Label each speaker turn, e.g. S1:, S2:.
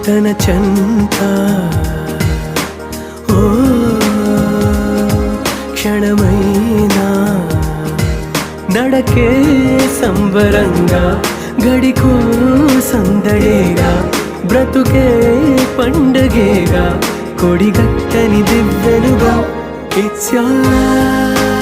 S1: తన చెంత ఓ క్షణమైనా నడకే సంబరంగా గడికో సందడేగా బ్రతుకే పండగేగా కొడిగట్టని దివ్వెనుగా It's your life